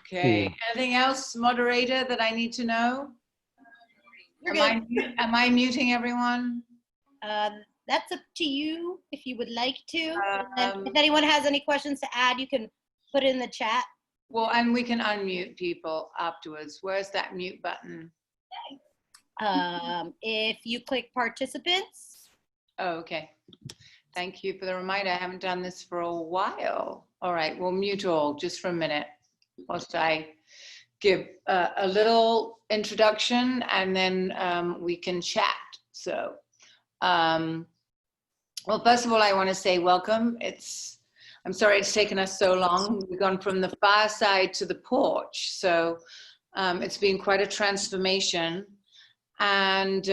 Okay. Anything else, moderator, that I need to know? Am I muting everyone? That's up to you if you would like to. If anyone has any questions to add, you can put it in the chat. Well, and we can unmute people afterwards. Where's that mute button? If you click participants. Oh, okay. Thank you for the reminder. I haven't done this for a while. All right, we'll mute all just for a minute whilst I give a little introduction, and then we can chat. So, well, first of all, I want to say welcome. I'm sorry it's taken us so long. We've gone from the fireside to the porch. So it's been quite a transformation. And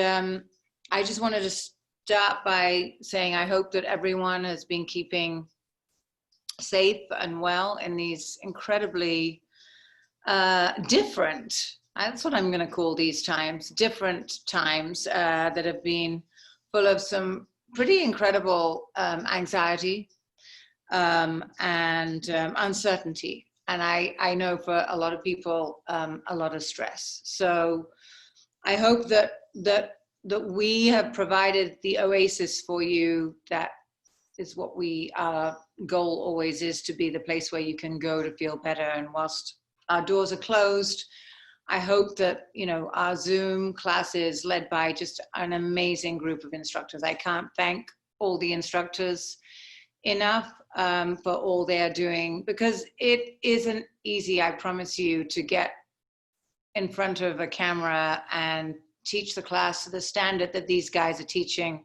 I just wanted to start by saying I hope that everyone has been keeping safe and well in these incredibly different, that's what I'm going to call these times, different times that have been full of some pretty incredible anxiety and uncertainty. And I know for a lot of people, a lot of stress. So I hope that we have provided the oasis for you. That is what our goal always is, to be the place where you can go to feel better. And whilst our doors are closed, I hope that, you know, our Zoom classes led by just an amazing group of instructors. I can't thank all the instructors enough for all they are doing, because it isn't easy, I promise you, to get in front of a camera and teach the class to the standard that these guys are teaching,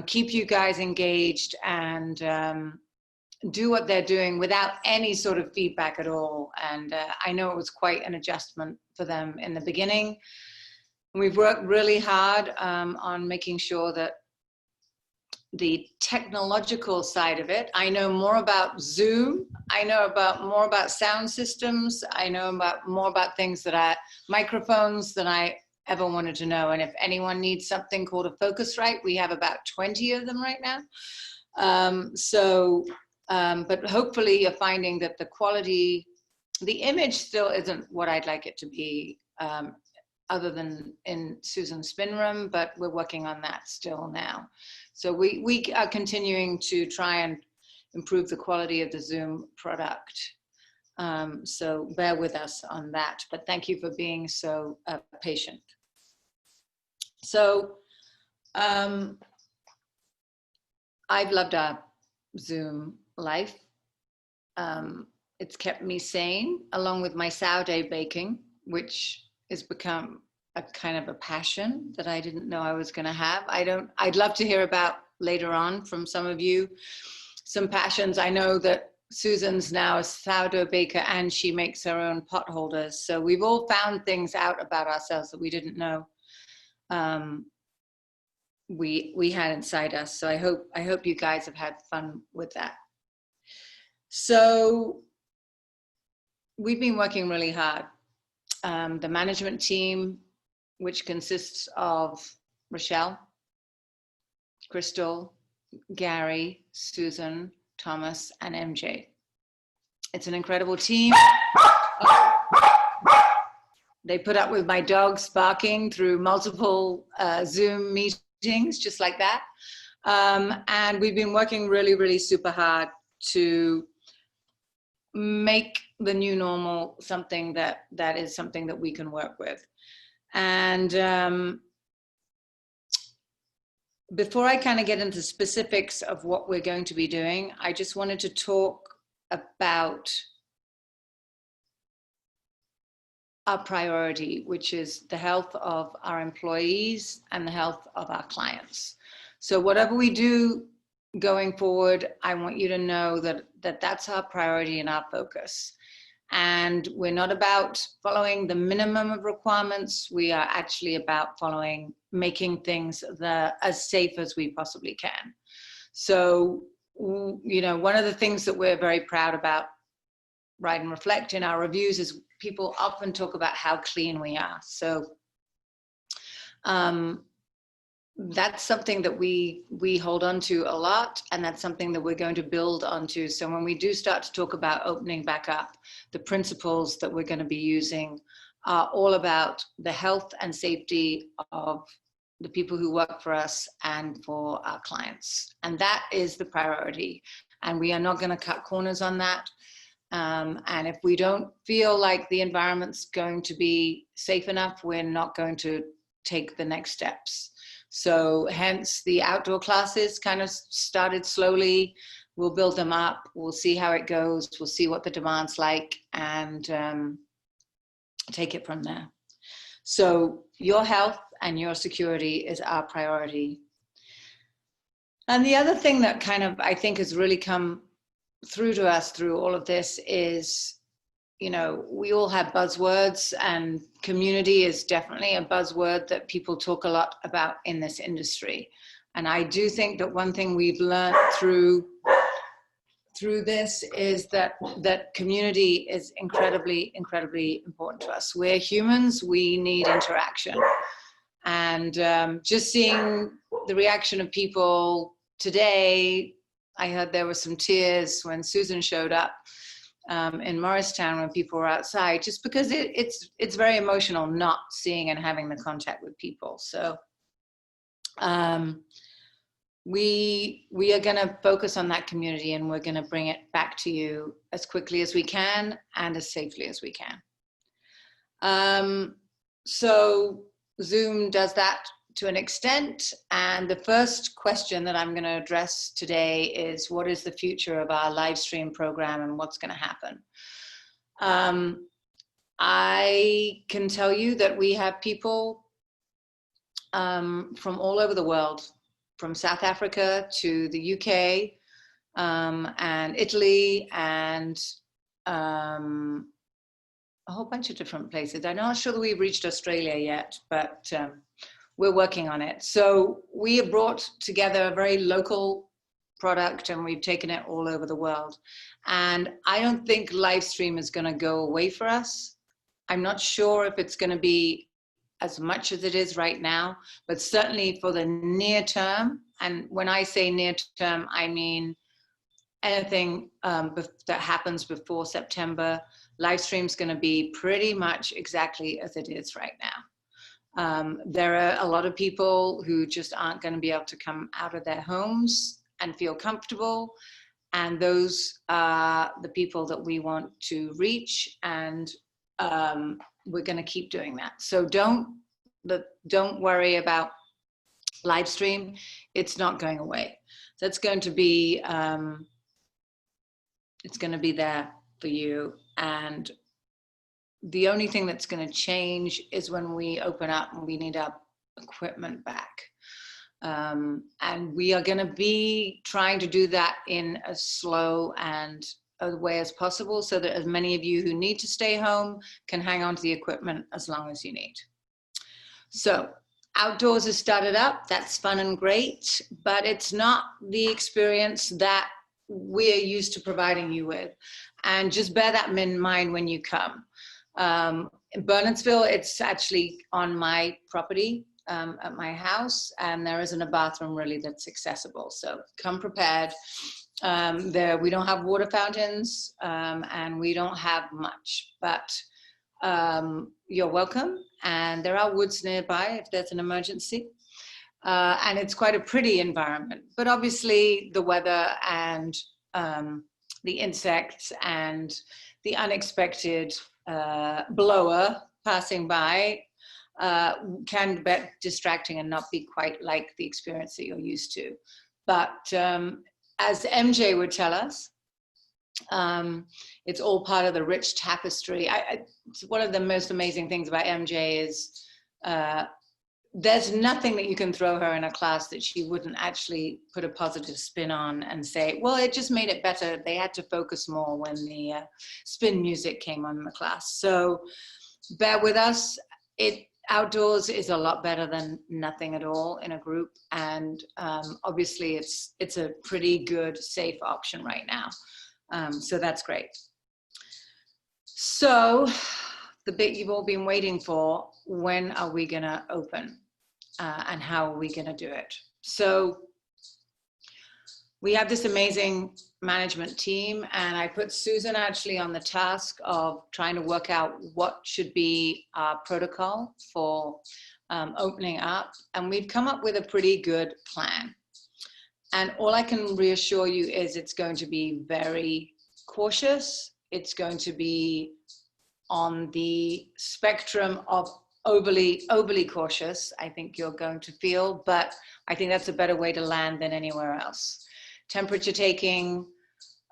keep you guys engaged, and do what they're doing without any sort of feedback at all. And I know it was quite an adjustment for them in the beginning. We've worked really hard on making sure that the technological side of it, I know more about Zoom, I know more about sound systems, I know more about things microphones than I ever wanted to know. And if anyone needs something called a Focusrite, we have about 20 of them right now. But hopefully you're finding that the quality, the image still isn't what I'd like it to be, other than in Susan's spin room, but we're working on that still now. So we are continuing to try and improve the quality of the Zoom product. So bear with us on that, but thank you for being so patient. So I've loved our Zoom life. It's kept me sane, along with my sourdough baking, which has become a kind of a passion that I didn't know I was going to have. I'd love to hear about later on from some of you, some passions. I know that Susan's now a sourdough baker and she makes her own pot holders. So we've all found things out about ourselves that we didn't know we had inside us. So I hope you guys have had fun with that. So we've been working really hard. The management team, which consists of Rochelle, Crystal, Gary, Susan, Thomas, and MJ. It's an incredible team. They put up with my dogs barking through multiple Zoom meetings, just like that. And we've been working really, really super hard to make the new normal something that is something that we can work with. And before I kind of get into specifics of what we're going to be doing, I just wanted to talk about our priority, which is the health of our employees and the health of our clients. So whatever we do going forward, I want you to know that that's our priority and our focus. And we're not about following the minimum of requirements. We are actually about making things as safe as we possibly can. So, you know, one of the things that we're very proud about, Write and Reflect, in our reviews, is people often talk about how clean we are. So that's something that we hold on to a lot, and that's something that we're going to build onto. So when we do start to talk about opening back up, the principles that we're going to be using are all about the health and safety of the people who work for us and for our clients. And that is the priority. And we are not going to cut corners on that. And if we don't feel like the environment's going to be safe enough, we're not going to take the next steps. So hence the outdoor classes kind of started slowly. We'll build them up. We'll see how it goes. We'll see what the demand's like, and take it from there. So your health and your security is our priority. And the other thing that kind of, I think, has really come through to us through all of this is, you know, we all have buzzwords, and community is definitely a buzzword that people talk a lot about in this industry. And I do think that one thing we've learned through this is that community is incredibly important to us. We're humans, we need interaction. And just seeing the reaction of people today, I heard there were some tears when Susan showed up in Morristown when people were outside, just because it's very emotional not seeing and having the contact with people. So we are going to focus on that community, and we're going to bring it back to you as quickly as we can and as safely as we can. So Zoom does that to an extent. And the first question that I'm going to address today is, what is the future of our live stream program and what's going to happen? I can tell you that we have people from all over the world, from South Africa to the UK and Italy and a whole bunch of different places. I'm not sure that we've reached Australia yet, but we're working on it. So we have brought together a very local product, and we've taken it all over the world. And I don't think live stream is going to go away for us. I'm not sure if it's going to be as much as it is right now, but certainly for the near term. And when I say near term, I mean anything that happens before September. Live stream is going to be pretty much exactly as it is right now. There are a lot of people who just aren't going to be able to come out of their homes and feel comfortable. And those are the people that we want to reach. And we're going to keep doing that. So don't worry about live stream. It's not going away. That's going to be, it's going to be there for you. And the only thing that's going to change is when we open up and we need our equipment back. And we are going to be trying to do that in as slow and a way as possible, so that as many of you who need to stay home can hang on to the equipment as long as you need. So outdoors has started up. That's fun and great, but it's not the experience that we're used to providing you with. And just bear that in mind when you come. In Bernardsville, it's actually on my property at my house, and there isn't a bathroom really that's accessible. So come prepared. We don't have water fountains, and we don't have much, but you're welcome. And there are woods nearby if there's an emergency. And it's quite a pretty environment, but obviously the weather and the insects and the unexpected blower passing by can be distracting and not be quite like the experience that you're used to. But as MJ would tell us, it's all part of the rich tapestry. It's one of the most amazing things about MJ is there's nothing that you can throw her in a class that she wouldn't actually put a positive spin on and say, well, it just made it better. They had to focus more when the spin music came on in the class. So bear with us. Outdoors is a lot better than nothing at all in a group. And obviously it's a pretty good, safe option right now. So that's great. So the bit you've all been waiting for, when are we gonna open? and how are we going to do it. So we have this amazing management team, and I put Susan actually on the task of trying to work out what should be our protocol for opening up. And we've come up with a pretty good plan. And all I can reassure you is it's going to be very cautious. It's going to be on the spectrum of overly cautious, I think you're going to feel, but I think that's a better way to land than anywhere else. Temperature taking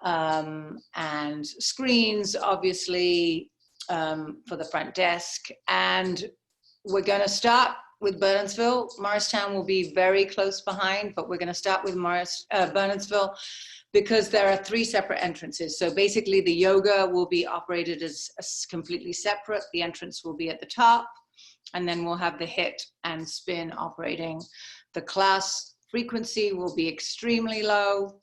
and screens, obviously, for the front desk. And we're going to start with Bernardsville. Morristown will be very close behind, but we're going to start with Bernardsville because there are 3 separate entrances. So basically the yoga will be operated as completely separate. The entrance will be at the top, and then we'll have the HIIT and spin operating. The class frequency will be extremely low.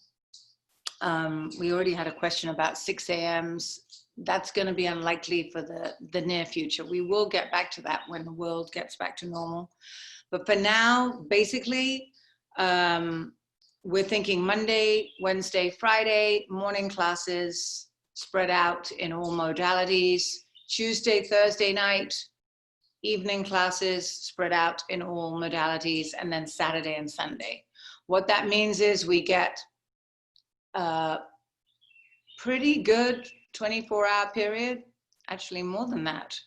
We already had a question about 6 a.m.s. That's going to be unlikely for the near future. We will get back to that when the world gets back to normal. But for now, basically, we're thinking Monday, Wednesday, Friday, morning classes spread out in all modalities. Tuesday, Thursday night, evening classes spread out in all modalities, and then Saturday and Sunday. What that means is we get a pretty good 24-hour period, actually more than that,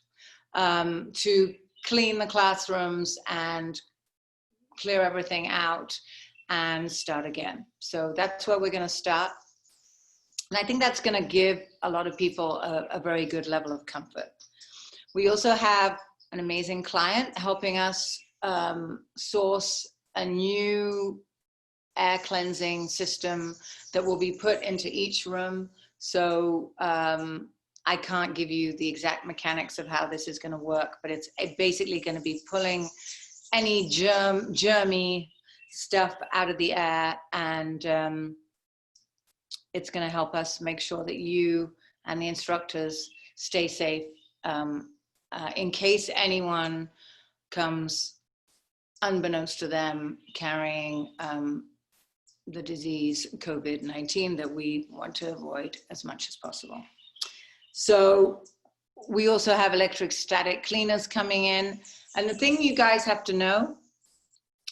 to clean the classrooms and clear everything out and start again. So that's where we're going to start. And I think that's going to give a lot of people a very good level of comfort. We also have an amazing client helping us source a new air cleansing system that will be put into each room. So I can't give you the exact mechanics of how this is going to work, but it's basically going to be pulling any germy stuff out of the air, and it's going to help us make sure that you and the instructors stay safe in case anyone comes unbeknownst to them carrying the disease COVID-19 that we want to avoid as much as possible. So we also have electrostatic cleaners coming in. And the thing you guys have to know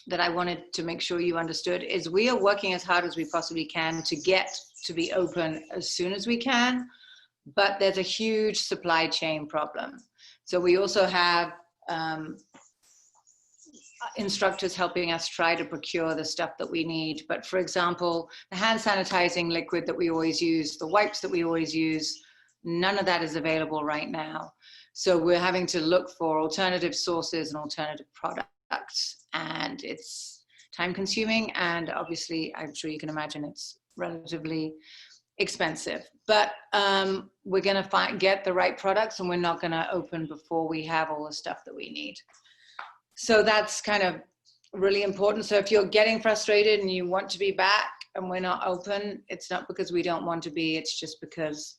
that I wanted to make sure you understood is we are working as hard as we possibly can to get to be open as soon as we can, but there's a huge supply chain problem. So we also have instructors helping us try to procure the stuff that we need. But for example, the hand sanitizing liquid that we always use, the wipes that we always use, none of that is available right now. So we're having to look for alternative sources and alternative products, and it's time consuming, and obviously I'm sure you can imagine it's relatively expensive, but we're going to get the right products, and we're not going to open before we have all the stuff that we need. So that's kind of really important. So if you're getting frustrated and you want to be back and we're not open, it's not because we don't want to be, it's just because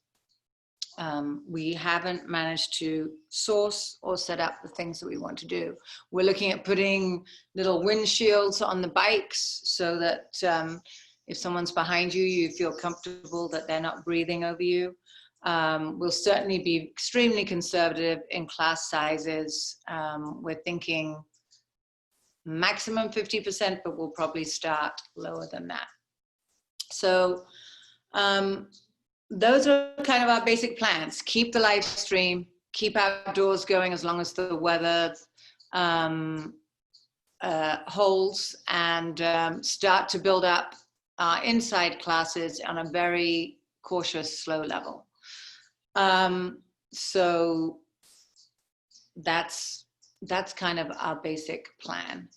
we haven't managed to source or set up the things that we want to do. We're looking at putting little windshields on the bikes so that if someone's behind you, you feel comfortable that they're not breathing over you. We'll certainly be extremely conservative in class sizes. We're thinking maximum 50%, but we'll probably start lower than that. So those are kind of our basic plans. Keep the live stream, keep outdoors going as long as the weather holds, and start to build up our inside classes on a very cautious, slow level. So that's kind of our basic plan.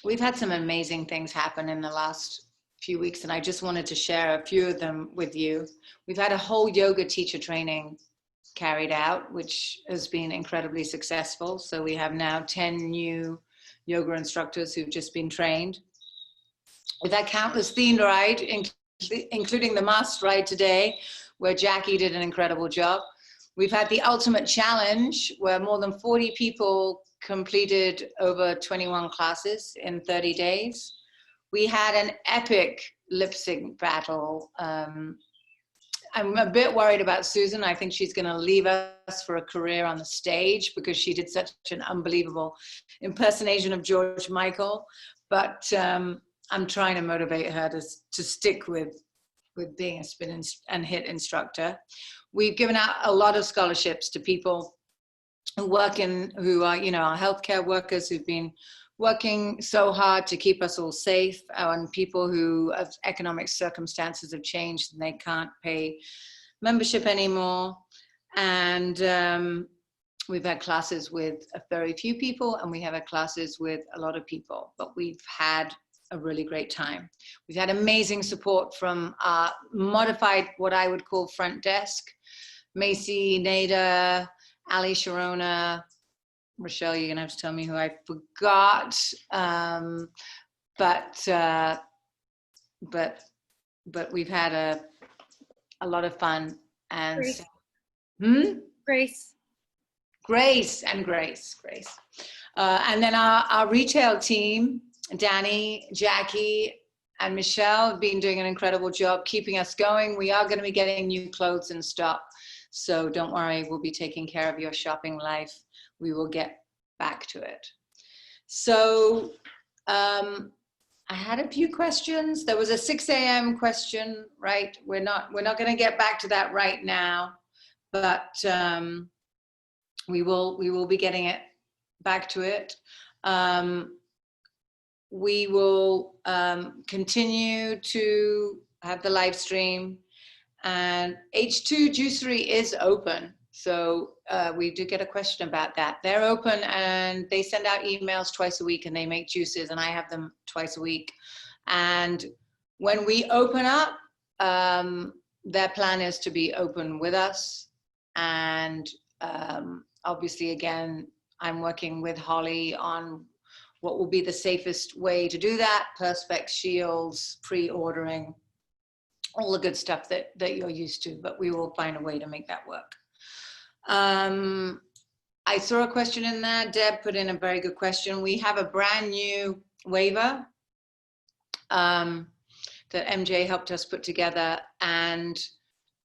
We've had some amazing things happen in the last few weeks, and I just wanted to share a few of them with you. We've had a whole yoga teacher training carried out, which has been incredibly successful. So we have now 10 new yoga instructors who've just been trained. We've had countless themed rides, including the masked ride today, where Jackie did an incredible job. We've had the ultimate challenge, where more than 40 people completed over 21 classes in 30 days. We had an epic lip sync battle. I'm a bit worried about Susan. I think she's going to leave us for a career on the stage because she did such an unbelievable impersonation of George Michael. But I'm trying to motivate her to stick with being a spin and hit instructor. We've given out a lot of scholarships to people who are, you know, our healthcare workers who've been working so hard to keep us all safe, and people who have economic circumstances have changed and they can't pay membership anymore. And we've had classes with very few people, and we have had classes with a lot of people, but we've had a really great time. We've had amazing support from our modified, what I would call front desk. Macy, Nada, Ali Sharona, Rochelle, you're gonna have to tell me who I forgot. But we've had a lot of fun. And Grace. Grace. And then our retail team, Danny, Jackie, and Michelle have been doing an incredible job keeping us going. We are going to be getting new clothes in stock, so don't worry, we'll be taking care of your shopping life. We will get back to it. So I had a few questions. There was a 6 a.m. question, right? We're not going to get back to that right now, but we will be getting it back to it. We will continue to have the live stream, and H2 Juicery is open. So we did get a question about that. They're open and they send out emails twice a week, and they make juices, and I have them twice a week. And when we open up, their plan is to be open with us. And obviously, again, I'm working with Holly on what will be the safest way to do that: Perspex shields, pre-ordering, all the good stuff that you're used to, but we will find a way to make that work. I saw a question in there. Deb put in a very good question. We have a brand new waiver that MJ helped us put together, and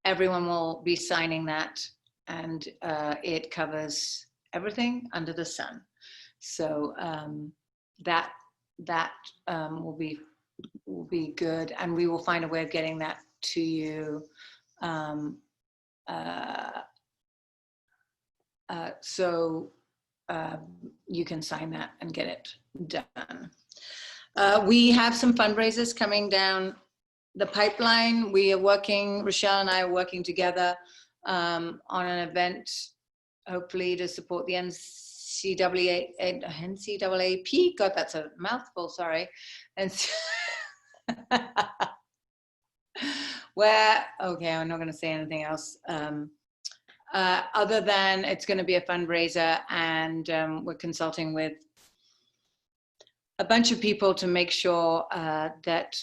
everyone will be signing that, and it covers everything under the sun. So that will be good, and we will find a way of getting that to you. So you can sign that and get it done. We have some fundraisers coming down the pipeline. We are working, Rochelle and I are working together on an event, hopefully to support the NCAAP. God, that's a mouthful, sorry. And where, okay, I'm not going to say anything else. Other than it's going to be a fundraiser, and we're consulting with a bunch of people to make sure that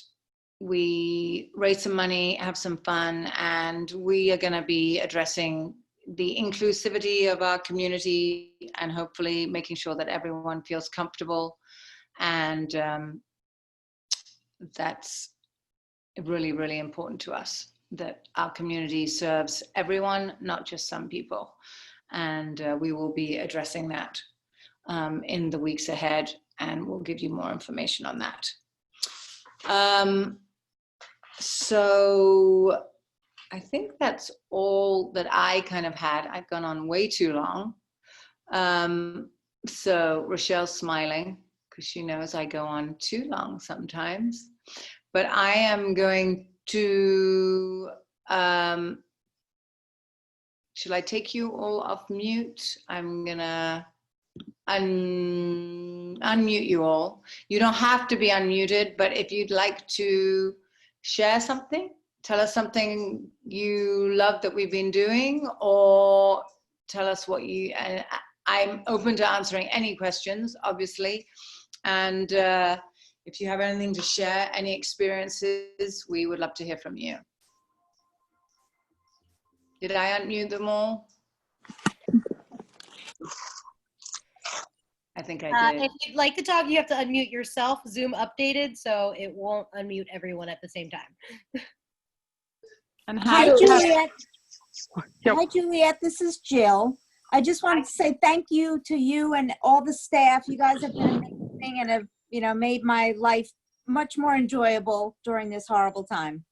we raise some money, have some fun, and we are going to be addressing the inclusivity of our community and hopefully making sure that everyone feels comfortable. And that's really, really important to us, that our community serves everyone, not just some people. And we will be addressing that in the weeks ahead, and we'll give you more information on that. So I think that's all that I kind of had. I've gone on way too long. So Rochelle's smiling because she knows I go on too long sometimes. But I am going to, should I take you all off mute? I'm gonna unmute you all. You don't have to be unmuted, but if you'd like to share something, tell us something you love that we've been doing, or tell us what you, and I'm open to answering any questions, obviously. And if you have anything to share, any experiences, we would love to hear from you. Did I unmute them all? I think I did. If you'd like to talk, you have to unmute yourself. Zoom updated, so it won't unmute everyone at the same time. And Hi, how, Juliet. Yep. Hi, Juliet. This is Jill. I just wanted to say thank you to you and all the staff. You guys have been amazing and have, made my life much more enjoyable during this horrible time.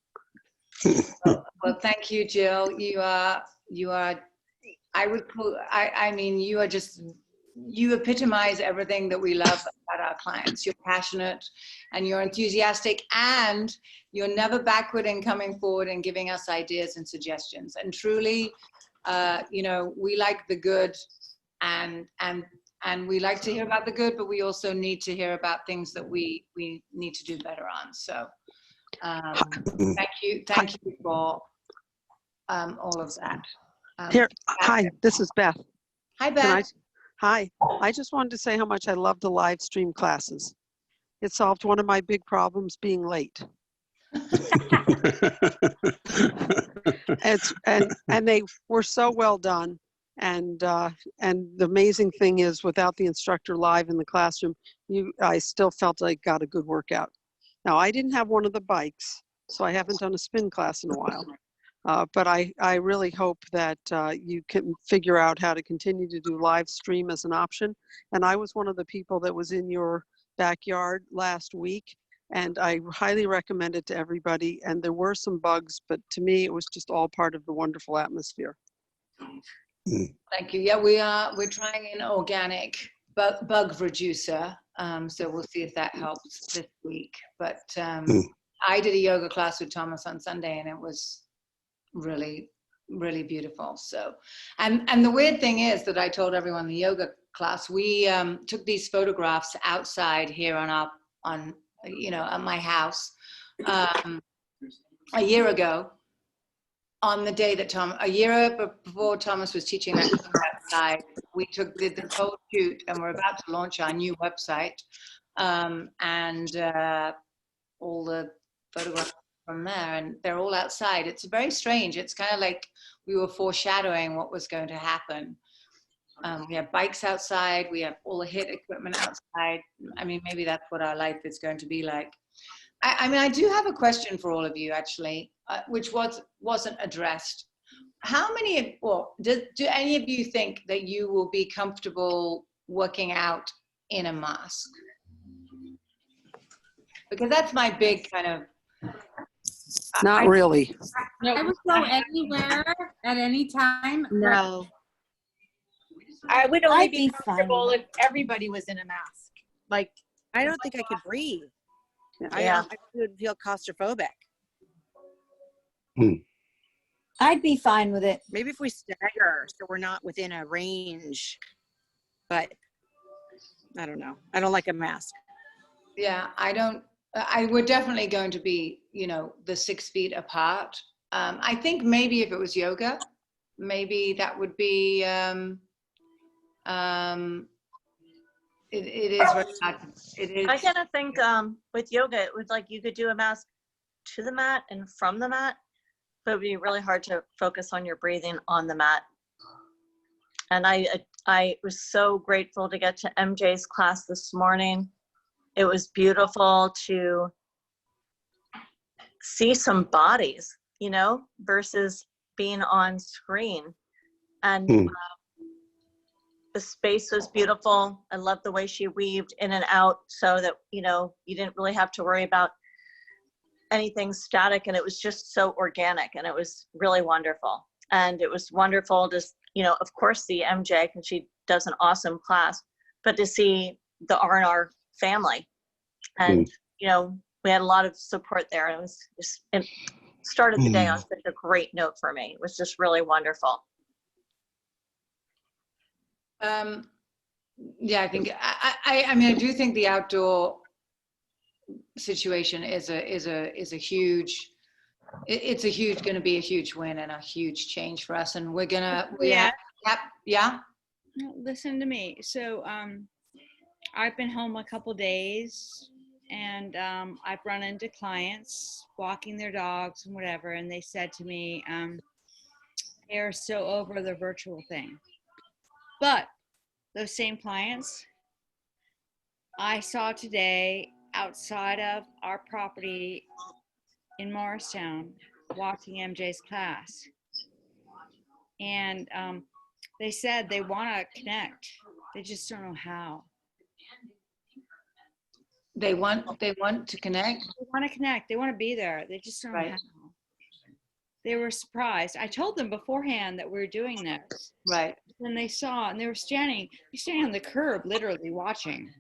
well, thank you, Jill. You are, I would call, I mean, you epitomize everything that we love about our clients. You're passionate and you're enthusiastic, and you're never backward in coming forward and giving us ideas and suggestions. And truly, we like the good, and we like to hear about the good, but we also need to hear about things that we need to do better on. So thank you for all of that. Hi, this is Beth. Hi, Beth. Hi, I just wanted to say how much I love the live stream classes. It solved one of my big problems, being late. And they were so well done. And the amazing thing is, without the instructor live in the classroom, I still felt I got a good workout. Now, I didn't have one of the bikes, so I haven't done a spin class in a while. But I really hope that you can figure out how to continue to do live stream as an option. And I was one of the people that was in your backyard last week, and I highly recommend it to everybody. And there were some bugs, but to me, it was just all part of the wonderful atmosphere. Thank you. Yeah, we're trying an organic bug reducer. So we'll see if that helps this week. But I did a yoga class with Thomas on Sunday, and it was really, really beautiful. So, and the weird thing is that I told everyone in the yoga class, we took these photographs outside here on at my house a year ago, on the day that a year before Thomas was teaching that class outside. We did the whole shoot, and we're about to launch our new website, and all the photographs from there, and they're all outside. It's very strange. It's kind of like we were foreshadowing what was going to happen. We have bikes outside. We have all the HIIT equipment outside. I mean, maybe that's what our life is going to be like. I mean, I do have a question for all of you, actually, which wasn't addressed. How many, do any of you think that you will be comfortable working out in a mask? Because that's my big kind of. Not really. No, I would go anywhere at any time. No. I would only I'd be be comfortable if everybody was in a mask. Like, I don't think I could breathe. Yeah. I would feel claustrophobic. I'd be fine with it. Maybe if we stagger so we're not within a range, but I don't know. I don't like a mask. Yeah, we're definitely going to be, the 6 feet apart. I think maybe if it was yoga, maybe that would be, it is very hard. It is. I kind of think with yoga, it was like you could do a mask to the mat and from the mat, but it would be really hard to focus on your breathing on the mat. And I was so grateful to get to MJ's class this morning. It was beautiful to see some bodies, versus being on screen. And the space was beautiful. I loved the way she weaved in and out so that, you didn't really have to worry about anything static. And it was just so organic, and it was really wonderful. And it was wonderful to, of course, see MJ, because she does an awesome class, but to see the R&R family. And, we had a lot of support there. And it started the day on such a great note for me. It was just really wonderful. Yeah, I think, I mean, I do think the outdoor situation is a huge, going to be a huge win and a huge change for us. And yeah. Listen to me. So I've been home a couple days, and I've run into clients walking their dogs and whatever, and they said to me, they're so over the virtual thing. But those same clients I saw today outside of our property in Morristown watching MJ's class. And they said they want to connect. They just don't know how. They want to connect. They want to connect. They want to be there. They just don't know Right. how. They were surprised. I told them beforehand that we were doing this. Right. When they saw, and they were standing on the curb, literally watching.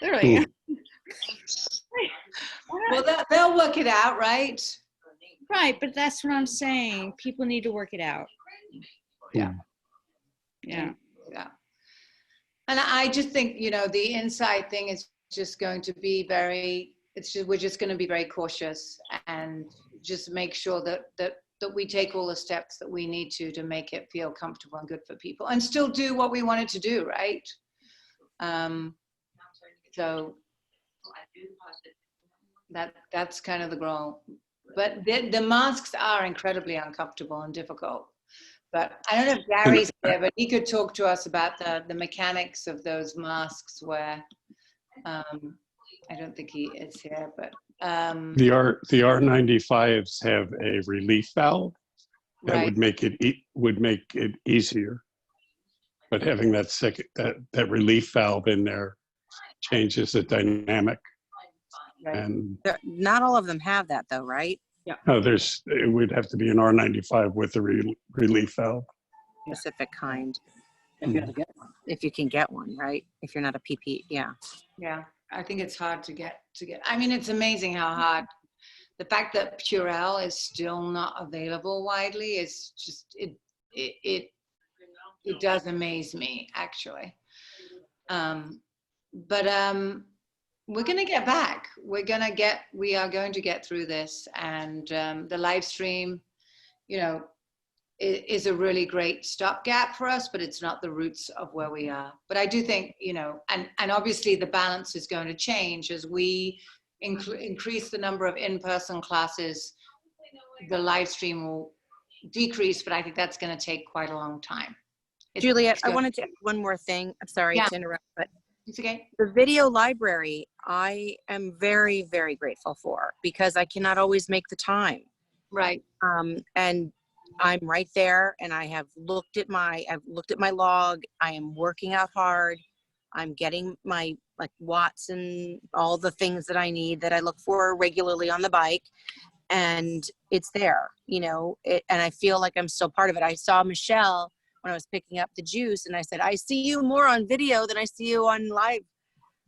Literally. Well, they'll work it out, right? Right, but that's what I'm saying. People need to work it out. Yeah. Yeah. Yeah. And I just think, you know, the inside thing is just going to be we're just going to be very cautious and just make sure that we take all the steps that we need to make it feel comfortable and good for people and still do what we wanted to do, right? So that's kind of the goal. But the masks are incredibly uncomfortable and difficult. But I don't know if Gary's there, but he could talk to us about the mechanics of those masks where, I don't think he is here, but. The R95s have a relief valve that Right. would make it easier. But having that relief valve in there changes the dynamic. Right. And Not all of them have that though, right? no, it would have to be an R95 with a relief valve. Specific kind. Mm. If you can get one, right? If you're not a PP, yeah. Yeah, I think it's hard to get. I mean, it's amazing how hard. The fact that Purell is still not available widely is just it does amaze me actually. But we're going to get back. We are going to get through this, and the live stream, you know, is a really great stopgap for us, but it's not the roots of where we are. But I do think, you know, and obviously the balance is going to change as we increase the number of in-person classes. The live stream will decrease, but I think that's going to take quite a long time. Juliet, I wanted to add one more thing. I'm sorry Yeah. to interrupt, but It's okay. the video library, I am very, very grateful for because I cannot always make the time. Right. And I'm right there, and I've looked at my log. I am working out hard. I'm getting my watts and all the things that I need that I look for regularly on the bike, and it's there, you know. And I feel like I'm still part of it. I saw Michelle when I was picking up the juice, and I said, I see you more on video than I see you on live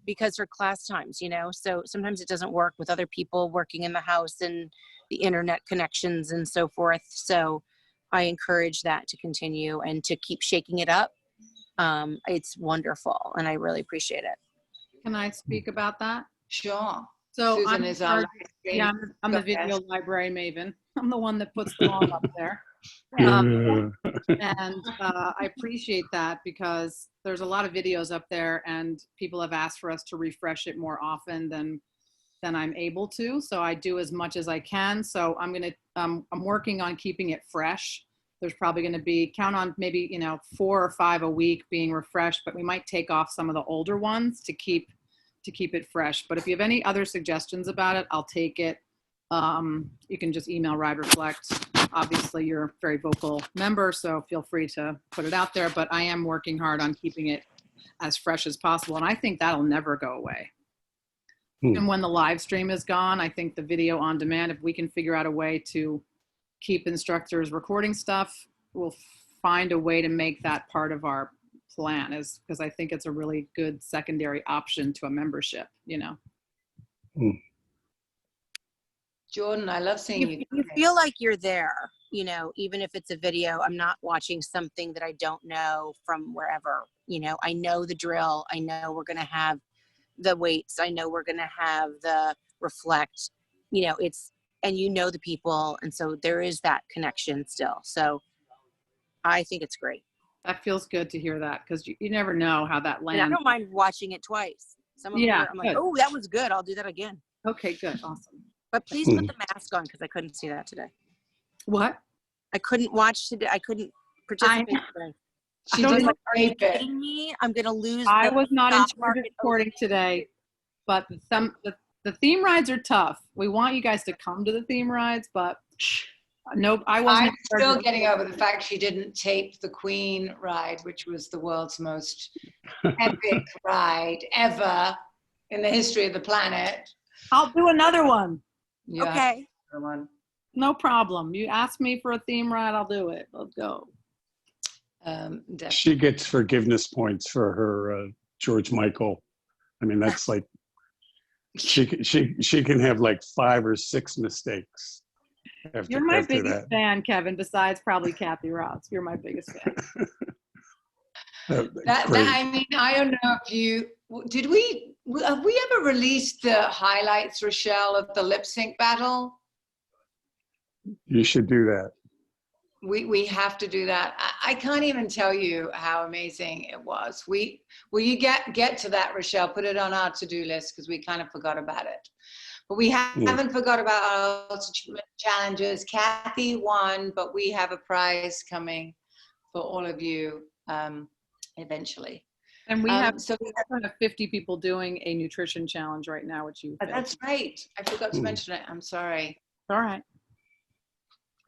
because her class times, you know. So sometimes it doesn't work with other people working in the house and the internet connections and so forth. So I encourage that to continue and to keep shaking it up. It's wonderful, and I really appreciate it. Can I speak about that? Sure. So Susan I'm, is our I'm the Go ahead. video library maven. I'm the one that puts them all up there. Yeah. And I appreciate that because there's a lot of videos up there and people have asked for us to refresh it more often than I'm able to. So I do as much as I can. So I'm working on keeping it fresh. There's probably going to be, count on maybe, you know, 4 or 5 a week being refreshed, but we might take off some of the older ones to keep it fresh. But if you have any other suggestions about it, I'll take it. You can just email Ride Reflect. Obviously you're a very vocal member, so feel free to put it out there, but I am working hard on keeping it as fresh as possible. And I think that'll never go away. And when the live stream is gone, I think the video on demand, if we can figure out a way to keep instructors recording stuff, we'll find a way to make that part of our plan, is because I think it's a really good secondary option to a membership, you know. Jordan, I love seeing you. You feel like you're there, you know, even if it's a video. I'm not watching something that I don't know from wherever, you know. I know the drill. I know we're going to have the weights. I know we're going to have the reflect, you know, and you know the people. And so there is that connection still. So I think it's great. That feels good to hear that, because you never know how that lands. And I don't mind watching it twice. Some of them I'm like, oh, that was good. I'll do that again. Okay, good. Awesome. But please put the mask on because I couldn't see that today. What? I couldn't watch today. I couldn't participate today. She Are didn't you tape it. kidding me? I'm gonna lose. I the was not in stock charge of market. recording today, but the theme rides are tough. We want you guys to come to the theme rides, but nope, I wasn't. I'm still getting over the fact she didn't tape the Queen ride, which was the world's most epic ride ever in the history of the planet. I'll do another one. You have Okay. another one. No problem. You ask me for a theme ride, I'll do it. Let's go. Definitely. She gets forgiveness points for her George Michael. I mean, that's like she can have like 5 or 6 mistakes after, You're my after biggest that. fan, Kevin, besides probably Kathy Ross. You're my biggest fan. I mean, I don't know if you have we ever released the highlights, Rochelle, of the lip sync battle? You should do that. We have to do that. I can't even tell you how amazing it was. Will you get to that, Rochelle? Put it on our to-do list because we kind of forgot about it. But we haven't forgot about our ultimate challenges. Kathy won, but we have a prize coming for all of you eventually. And we have 50 people doing a nutrition challenge right now, which you. That's right. I forgot to mention it. I'm sorry. All right.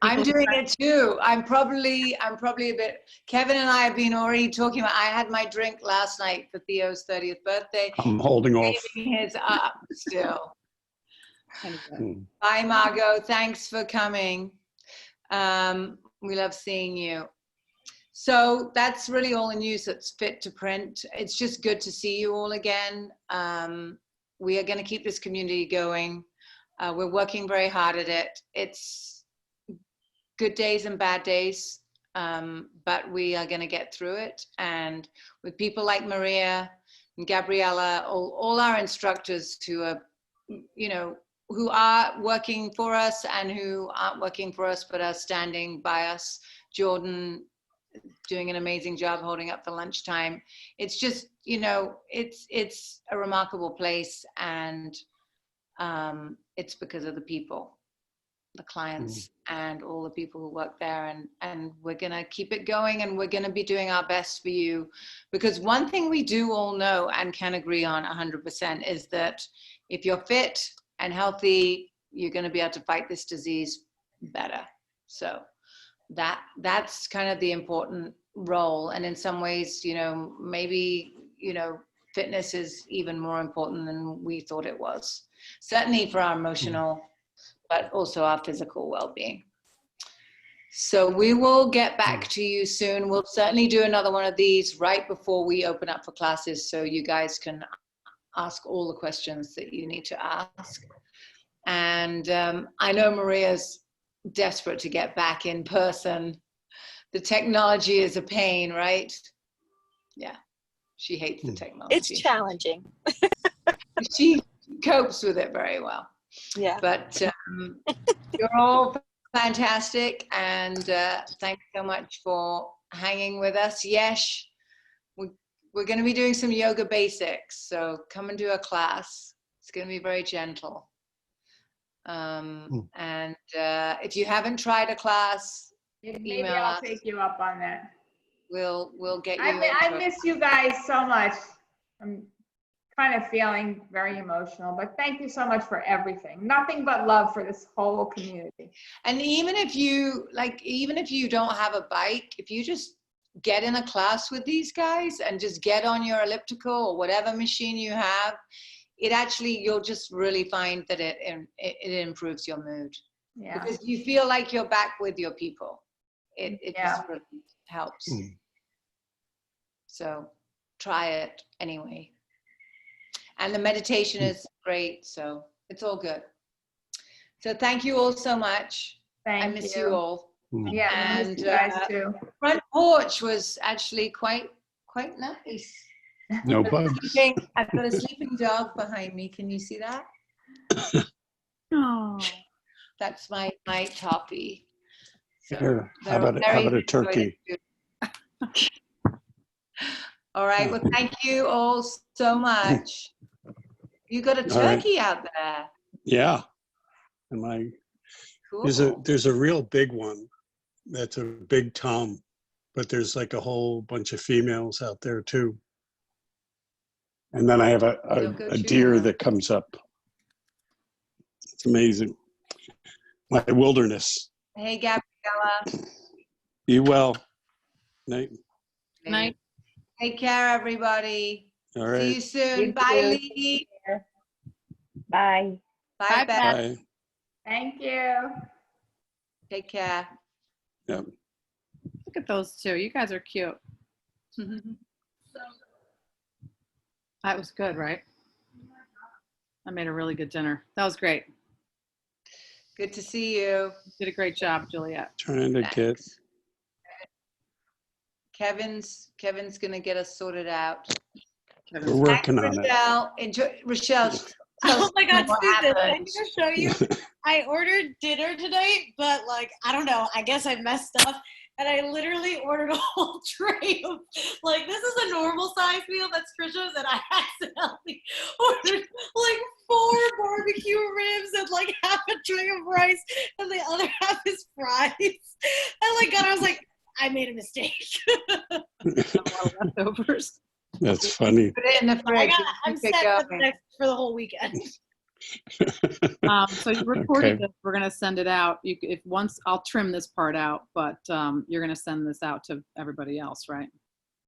I'm doing it too. I'm probably a bit. Kevin and I have been already talking about. I had my drink last night for Theo's 30th birthday. I'm holding off. His up still. Bye, Margot. Thanks for coming. We love seeing you. So that's really all the news that's fit to print. It's just good to see you all again. We are going to keep this community going. We're working very hard at it. It's good days and bad days, but we are going to get through it. And with people like Maria and Gabriella, all our instructors who are, who are working for us and who aren't working for us but are standing by us, Jordan doing an amazing job holding up the lunchtime. It's just, it's a remarkable place, and it's because of the people, the clients and all the people who work there, and we're gonna keep it going, and we're gonna be doing our best for you, because one thing we do all know and can agree on 100% is that if you're fit and healthy, you're gonna be able to fight this disease better. So that's kind of the important role, and in some ways, maybe fitness is even more important than we thought it was, certainly for our emotional but also our physical well-being. So we will get back to you soon. We'll certainly do another one of these right before we open up for classes, so you guys can ask all the questions that you need to ask. And I know Maria's desperate to get back in person. The technology is a pain, right? Yeah, she hates the technology. It's challenging. She copes with it very well. Yeah. But you're all fantastic, and thanks so much for hanging with us. Yes, we're going to be doing some yoga basics, so come and do a class. It's going to be very gentle. And if you haven't tried a class, maybe I'll take you up on that. We'll get you. I miss you guys so much. I'm kind of feeling very emotional, but thank you so much for everything. Nothing but love for this whole community. And even if you don't have a bike, if you just get in a class with these guys and just get on your elliptical or whatever machine you have, you'll just really find that it improves your mood. Yeah. Because you feel like you're back with your people. It just really helps. So try it anyway. And the meditation is great, so it's all good. So thank you all so much. I miss you all. Yeah, and I miss you guys too. Front porch was actually quite nice. No bugs. I've got a sleeping dog behind me. Can you see that? Oh, that's my toppy. So Here, how about a turkey? All right. Well, thank you all so much. You got a turkey out there. Yeah. Cool. There's a real big one. That's a big tom. but there's like a whole bunch of females out there too. And then I have Don't go a shooting deer them. that comes up. It's amazing. My wilderness. Hey, Gabriella. Be well. Night. Night. Take care, everybody. All See right. you soon. You Bye, too. Lee. Bye. Bye, Bye, Beth. Bye. Thank you. Take care. Yep. Look at those two. You guys are cute. That was good, right? I made a really good dinner. That was great. Good to see you. You did a great job, Juliet. Trying to get. Thanks. Kevin's gonna get us sorted out. We're working on it. Rochelle, enjoy. Rochelle, tell Oh us my God, what Susan, I happened. need to show you. I ordered dinner tonight, but like, I don't know, I guess I messed up. And I literally ordered a whole tray of, like, this is a normal size meal that's Trisha's, and I accidentally ordered like 4 barbecue ribs and like half a tray of rice, and the other half is fries. And like, God, I was like, I made a mistake. A lot of leftovers. That's funny. Put it in the fridge. I'm Keep it set going. for the whole weekend. So you recorded Okay. this. We're gonna send it out. If once I'll trim this part out, but you're gonna send this out to everybody else, right?